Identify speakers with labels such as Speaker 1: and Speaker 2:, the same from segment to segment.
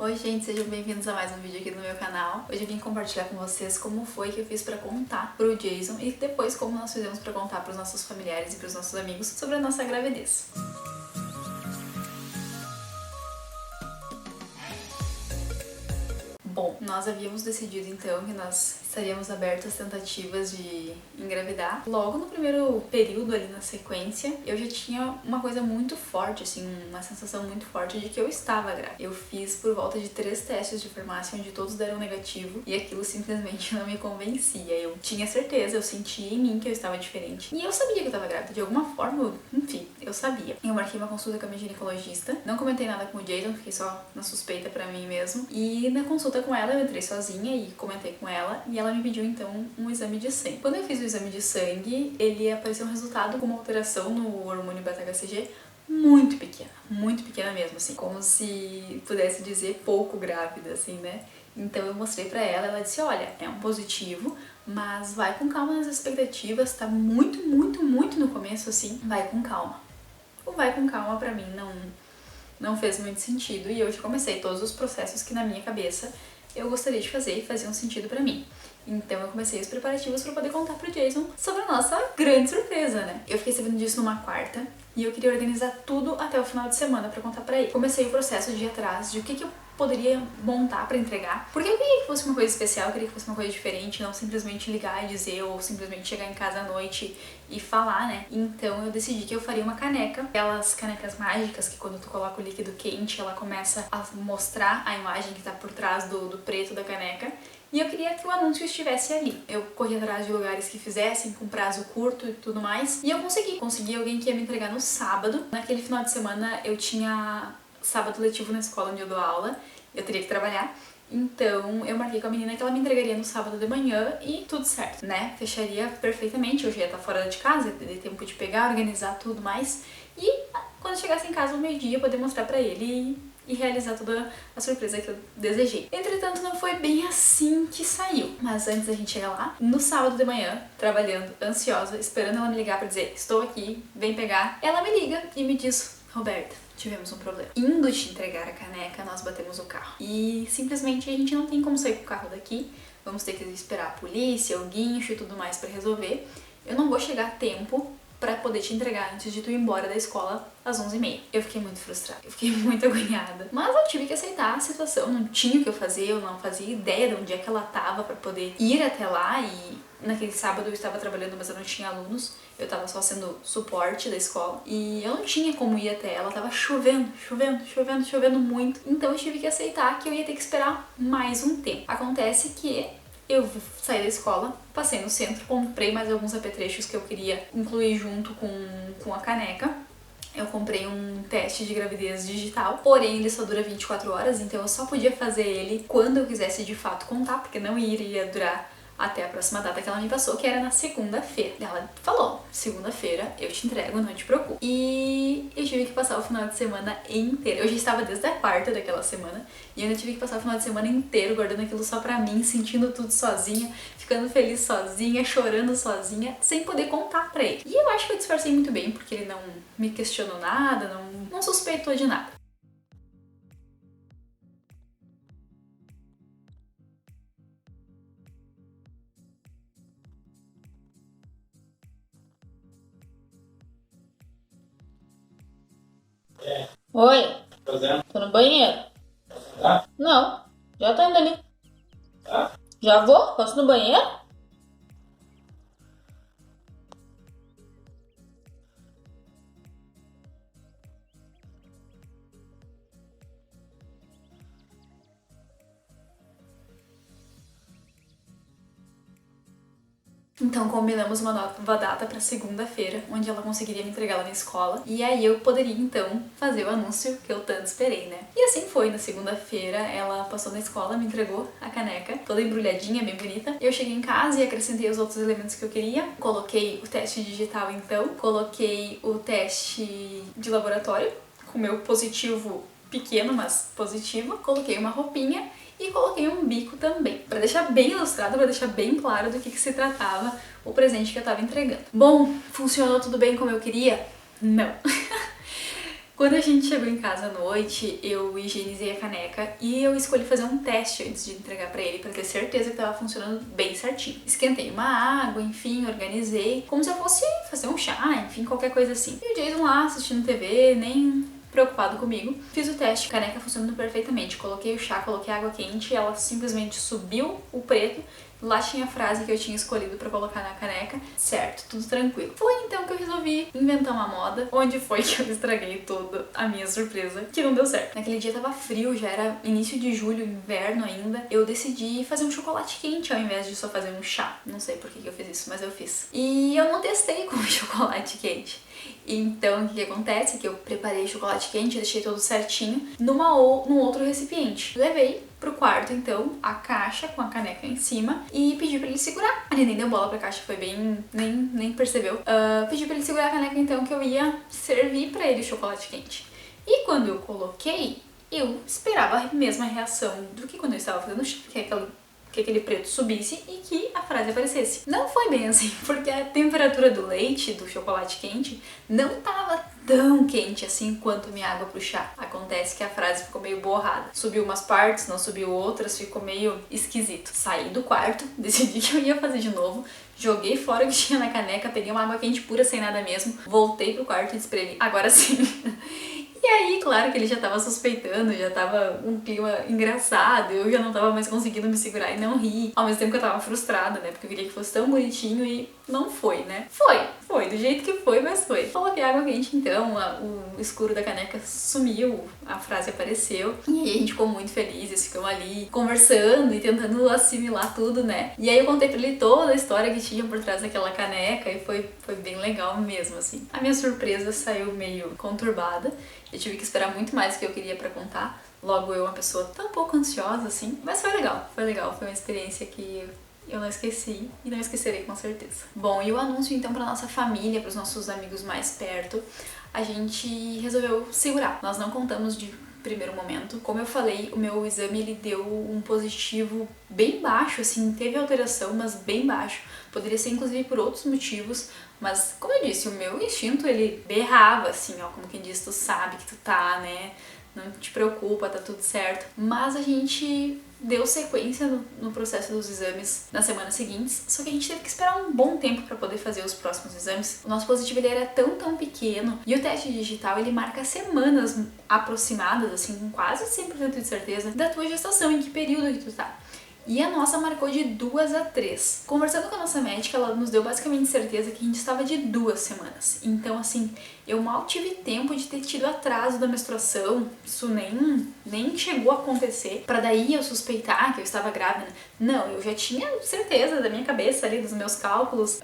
Speaker 1: Oi gente, sejam bem-vindos a mais um vídeo aqui no meu canal. Hoje eu vim compartilhar com vocês como foi que eu fiz pra contar pro Jason e depois como nós fizemos pra contar pros nossos familiares e pros nossos amigos sobre a nossa gravidez. Bom, nós havíamos decidido então que nós estaríamos abertos às tentativas de engravidar. Logo no primeiro período ali na sequência, eu já tinha uma coisa muito forte, assim, uma sensação muito forte de que eu estava grávida. Eu fiz por volta de 3 testes de farmácia onde todos deram negativo e aquilo simplesmente não me convencia. Eu tinha certeza, eu sentia em mim que eu estava diferente. E eu sabia que eu estava grávida, de alguma forma, enfim, eu sabia. Eu marquei uma consulta com a minha ginecologista, não comentei nada com o Jason, fiquei só na suspeita pra mim mesmo. E na consulta com ela eu entrei sozinha e comentei com ela e ela me pediu então um exame de sangue. Quando eu fiz o exame de sangue, ele apareceu um resultado com uma alteração no hormônio beta-HCG muito pequena mesmo, assim, como se pudesse dizer pouco grávida, assim, né? Então eu mostrei pra ela, ela disse, olha, é um positivo, mas vai com calma nas expectativas, tá muito no começo, assim, vai com calma. O vai com calma pra mim não fez muito sentido e eu já comecei todos os processos que na minha cabeça eu gostaria de fazer e faziam sentido pra mim. Então eu comecei os preparativos pra poder contar pro Jason sobre a nossa grande surpresa, né? Eu fiquei sabendo disso numa quarta e eu queria organizar tudo até o final de semana pra contar pra ele. Comecei o processo de ir atrás de o que eu poderia montar pra entregar, porque eu queria que fosse uma coisa especial, eu queria que fosse uma coisa diferente, não simplesmente ligar e dizer ou simplesmente chegar em casa à noite e falar, né? Então eu decidi que eu faria uma caneca, aquelas canecas mágicas que quando tu coloca o líquido quente ela começa a mostrar a imagem que tá por trás do preto da caneca. E eu queria que o anúncio estivesse ali. Eu corri atrás de lugares que fizessem com prazo curto e tudo mais. E eu consegui alguém que ia me entregar no sábado. Naquele final de semana eu tinha sábado letivo na escola onde eu dou aula. Eu teria que trabalhar. Então eu marquei com a menina que ela me entregaria no sábado de manhã e tudo certo, né? Fecharia perfeitamente. Eu já ia estar fora de casa, ia ter tempo de pegar, organizar tudo mais. E quando chegasse em casa ao meio-dia, eu poder mostrar pra ele e realizar toda a surpresa que eu desejei. Entretanto, não foi bem assim que saiu. Mas antes da gente chegar lá, no sábado de manhã, trabalhando, ansiosa, esperando ela me ligar pra dizer estou aqui, vem pegar, ela me liga e me diz, Roberta, tivemos um problema. Indo te entregar a caneca, nós batemos o carro. E simplesmente a gente não tem como sair com o carro daqui, vamos ter que esperar a polícia, o guincho e tudo mais pra resolver. Eu não vou chegar a tempo pra poder te entregar antes de tu ir embora da escola às 11h30. Eu fiquei muito frustrada, eu fiquei muito agoniada. Mas eu tive que aceitar a situação, não tinha o que eu fazer, eu não fazia ideia de onde é que ela tava pra poder ir até lá e naquele sábado eu estava trabalhando, mas eu não tinha alunos, eu tava só sendo suporte da escola e eu não tinha como ir até ela, tava chovendo muito. Então eu tive que aceitar que eu ia ter que esperar mais um tempo. Acontece que eu saí da escola, passei no centro, comprei mais alguns apetrechos que eu queria incluir junto com a caneca. Eu comprei um teste de gravidez digital, porém ele só dura 24 horas, então eu só podia fazer ele quando eu quisesse de fato contar, porque não iria durar até a próxima data que ela me passou, que era na segunda-feira. Ela falou, segunda-feira eu te entrego, não te preocupe. E eu tive que passar o final de semana inteiro. Eu já estava desde a quarta daquela semana, e eu ainda tive que passar o final de semana inteiro guardando aquilo só pra mim, sentindo tudo sozinha, ficando feliz sozinha, chorando sozinha, sem poder contar pra ele. E eu acho que eu disfarcei muito bem, porque ele não me questionou nada, não suspeitou de nada. Oi, tô no banheiro. Não, já tô indo ali. Já vou? Posso ir no banheiro? Então combinamos uma nova data para segunda-feira, onde ela conseguiria me entregar lá na escola, e aí eu poderia então fazer o anúncio que eu tanto esperei, né? E assim foi, na segunda-feira ela passou na escola, me entregou a caneca, toda embrulhadinha, bem bonita. Eu cheguei em casa e acrescentei os outros elementos que eu queria. Coloquei o teste digital então, coloquei o teste de laboratório, com o meu positivo pequeno, mas positivo. Coloquei uma roupinha e coloquei um bico também, pra deixar bem ilustrado, pra deixar bem claro do que se tratava o presente que eu tava entregando. Bom, funcionou tudo bem como eu queria? Não. Quando a gente chegou em casa à noite, eu higienizei a caneca e eu escolhi fazer um teste antes de entregar pra ele, pra ter certeza que tava funcionando bem certinho. Esquentei uma água, enfim, organizei, como se eu fosse fazer um chá, enfim, qualquer coisa assim. E o Jason lá assistindo TV, nem preocupado comigo. Fiz o teste, caneca funcionando perfeitamente. Coloquei o chá, coloquei água quente, ela simplesmente subiu o preto. Lá tinha a frase que eu tinha escolhido pra colocar na caneca. Certo, tudo tranquilo. Foi então que eu resolvi inventar uma moda, onde foi que eu estraguei toda a minha surpresa, que não deu certo. Naquele dia tava frio, já era início de julho, inverno ainda. Eu decidi fazer um chocolate quente ao invés de só fazer um chá. Não sei por que eu fiz isso, mas eu fiz. E eu não testei com chocolate quente. Então, o que acontece é que eu preparei chocolate quente, deixei tudo certinho num outro recipiente. Levei pro quarto, então, a caixa com a caneca em cima e pedi pra ele segurar. Ele nem deu bola pra caixa, foi bem... nem percebeu. Pedi pra ele segurar a caneca, então, que eu ia servir pra ele o chocolate quente. E quando eu coloquei, eu esperava a mesma reação do que quando eu estava fazendo o chá, que aquele preto subisse e que a frase aparecesse. Não foi bem assim, porque a temperatura do leite, do chocolate quente, não tava tão quente assim quanto minha água pro chá. Acontece que a frase ficou meio borrada. Subiu umas partes, não subiu outras, ficou meio esquisito. Saí do quarto, decidi que eu ia fazer de novo, joguei fora o que tinha na caneca, peguei uma água quente pura sem nada mesmo, voltei pro quarto e disse pra ele, agora sim. E aí, claro que ele já tava suspeitando, já tava um clima engraçado, eu já não tava mais conseguindo me segurar e não rir. Ao mesmo tempo que eu tava frustrada, né? Porque eu queria que fosse tão bonitinho e não foi, né? Foi, do jeito que foi, mas foi. Coloquei água quente então, o escuro da caneca sumiu, a frase apareceu. E aí a gente ficou muito felizes, ficamos ali conversando e tentando assimilar tudo, né? E aí eu contei pra ele toda a história que tinha por trás daquela caneca e foi bem legal mesmo, assim. A minha surpresa saiu meio conturbada. Eu tive que esperar muito mais do que eu queria pra contar. Logo eu, uma pessoa tão pouco ansiosa assim. Mas foi legal. Foi uma experiência que eu não esqueci e não esquecerei com certeza. Bom, e o anúncio então pra nossa família, pros nossos amigos mais perto, a gente resolveu segurar. Nós não contamos de primeiro momento. Como eu falei, o meu exame ele deu um positivo bem baixo, assim, teve alteração, mas bem baixo. Poderia ser inclusive por outros motivos, mas como eu disse, o meu instinto ele berrava assim, ó, como quem diz, tu sabe que tu tá, né? Não te preocupa, tá tudo certo. Mas a gente deu sequência no processo dos exames nas semanas seguintes, só que a gente teve que esperar um bom tempo para poder fazer os próximos exames. O nosso positivo ele era tão pequeno e o teste digital ele marca semanas aproximadas, assim, com quase 100% de certeza da tua gestação, em que período que tu tá. E a nossa marcou de 2 a 3. Conversando com a nossa médica, ela nos deu basicamente certeza que a gente estava de 2 semanas. Então, assim, eu mal tive tempo de ter tido atraso da menstruação. Isso nem chegou a acontecer. Pra daí eu suspeitar que eu estava grávida. Não, eu já tinha certeza da minha cabeça ali, dos meus cálculos.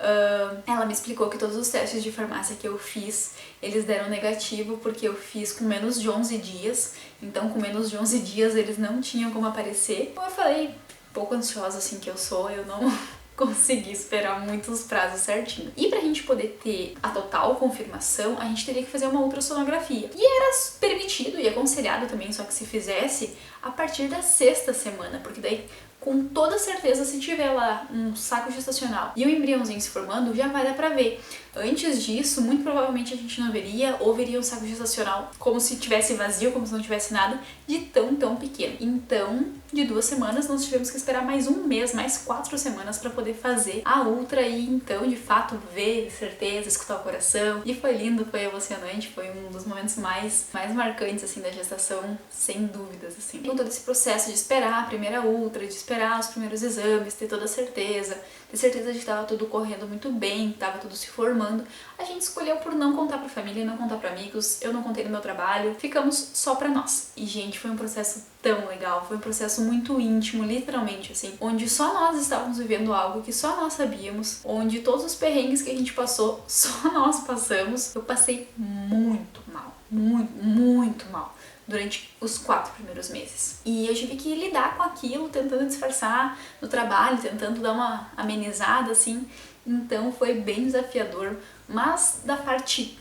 Speaker 1: Ela me explicou que todos os testes de farmácia que eu fiz, eles deram negativo porque eu fiz com menos de 11 dias. Então, com menos de 11 dias, eles não tinham como aparecer. Então, eu falei, pouco ansiosa assim que eu sou, eu não consegui esperar muitos prazos certinho. E pra gente poder ter a total confirmação, a gente teria que fazer uma ultrassonografia. E era permitido e aconselhado também, só que se fizesse a partir da 6ª semana, porque daí com toda certeza, se tiver lá um saco gestacional e o embriãozinho se formando, já vai dar pra ver. Antes disso, muito provavelmente a gente não veria, ou veria um saco gestacional como se tivesse vazio, como se não tivesse nada, de tão pequeno. Então, de 2 semanas, nós tivemos que esperar mais um mês, mais 4 semanas para poder fazer a ultra e então, de fato, ver, certeza, escutar o coração. E foi lindo, foi emocionante, foi um dos momentos mais marcantes, assim, da gestação, sem dúvidas, assim. Com todo esse processo de esperar a primeira ultra, de esperar os primeiros exames, ter toda a certeza, ter certeza de que estava tudo correndo muito bem, estava tudo se formando, a gente escolheu por não contar pra família, não contar pra amigos, eu não contei no meu trabalho, ficamos só pra nós. E, gente, foi um processo tão legal, foi um processo muito íntimo, literalmente, assim, onde só nós estávamos vivendo algo que só nós sabíamos, onde todos os perrengues que a gente passou, só nós passamos. Eu passei muito mal, muito mal durante os 4 primeiros meses. E eu tive que lidar com aquilo, tentando disfarçar no trabalho, tentando dar uma amenizada, assim. Então foi bem desafiador, mas da parte,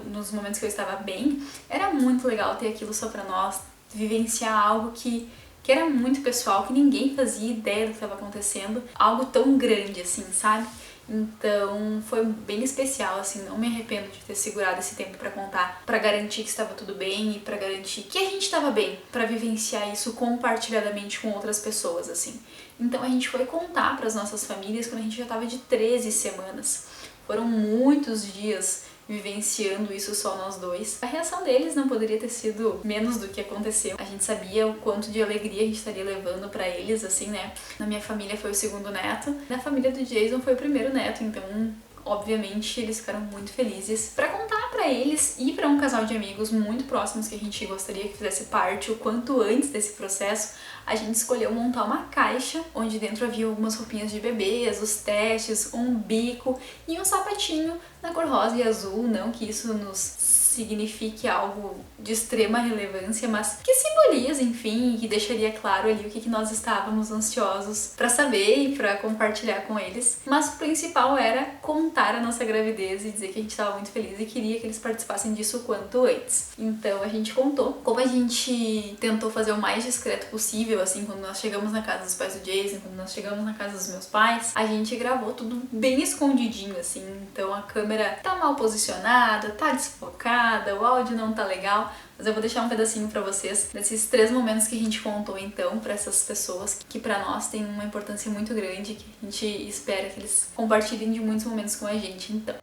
Speaker 1: nos momentos que eu estava bem, era muito legal ter aquilo só pra nós, vivenciar algo que era muito pessoal, que ninguém fazia ideia do que estava acontecendo, algo tão grande assim, sabe? Então foi bem especial, assim, não me arrependo de ter segurado esse tempo pra contar, pra garantir que estava tudo bem e pra garantir que a gente estava bem, pra vivenciar isso compartilhadamente com outras pessoas, assim. Então a gente foi contar pras nossas famílias quando a gente já tava de 13 semanas. Foram muitos dias vivenciando isso só nós dois. A reação deles não poderia ter sido menos do que aconteceu. A gente sabia o quanto de alegria a gente estaria levando pra eles, assim, né? Na minha família foi o segundo neto, na família do Jason foi o primeiro neto, então obviamente eles ficaram muito felizes. Pra contar pra eles e pra um casal de amigos muito próximos que a gente gostaria que fizesse parte o quanto antes desse processo, a gente escolheu montar uma caixa onde dentro havia algumas roupinhas de bebês, os testes, um bico e um sapatinho na cor rosa e azul. Não que isso nos signifique algo de extrema relevância, mas que simboliza, enfim, e que deixaria claro ali o que nós estávamos ansiosos pra saber e pra compartilhar com eles. Mas o principal era contar a nossa gravidez e dizer que a gente estava muito feliz e queria que eles participassem disso o quanto antes. Então a gente contou. Como a gente tentou fazer o mais discreto possível, assim, quando nós chegamos na casa dos pais do Jason, quando nós chegamos na casa dos meus pais, a gente gravou tudo bem escondidinho, assim. Então a câmera tá mal posicionada, tá desfocada, o áudio não tá legal, mas eu vou deixar um pedacinho pra vocês desses 3 momentos que a gente contou então pra essas pessoas, que pra nós tem uma importância muito grande, que a gente espera que eles compartilhem de muitos momentos com a gente, então.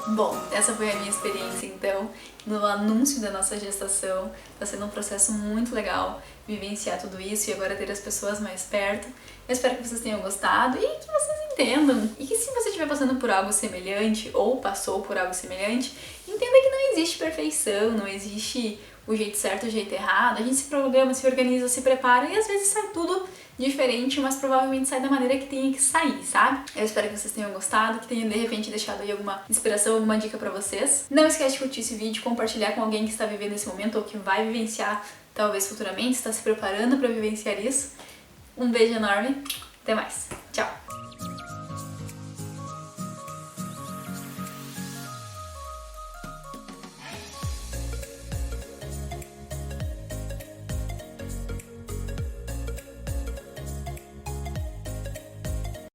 Speaker 1: Bom, essa foi a minha experiência então no anúncio da nossa gestação. Tá sendo um processo muito legal vivenciar tudo isso e agora ter as pessoas mais perto. Eu espero que vocês tenham gostado e que vocês entendam. E que se você estiver passando por algo semelhante ou passou por algo semelhante, entenda que não existe perfeição, não existe o jeito certo, o jeito errado. A gente se programa, se organiza, se prepara e às vezes sai tudo diferente, mas provavelmente sai da maneira que tenha que sair, sabe? Eu espero que vocês tenham gostado, que tenha de repente deixado aí alguma inspiração, alguma dica pra vocês. Não esquece de curtir esse vídeo, compartilhar com alguém que está vivendo esse momento ou que vai vivenciar talvez futuramente, está se preparando pra vivenciar isso. Um beijo enorme, até mais!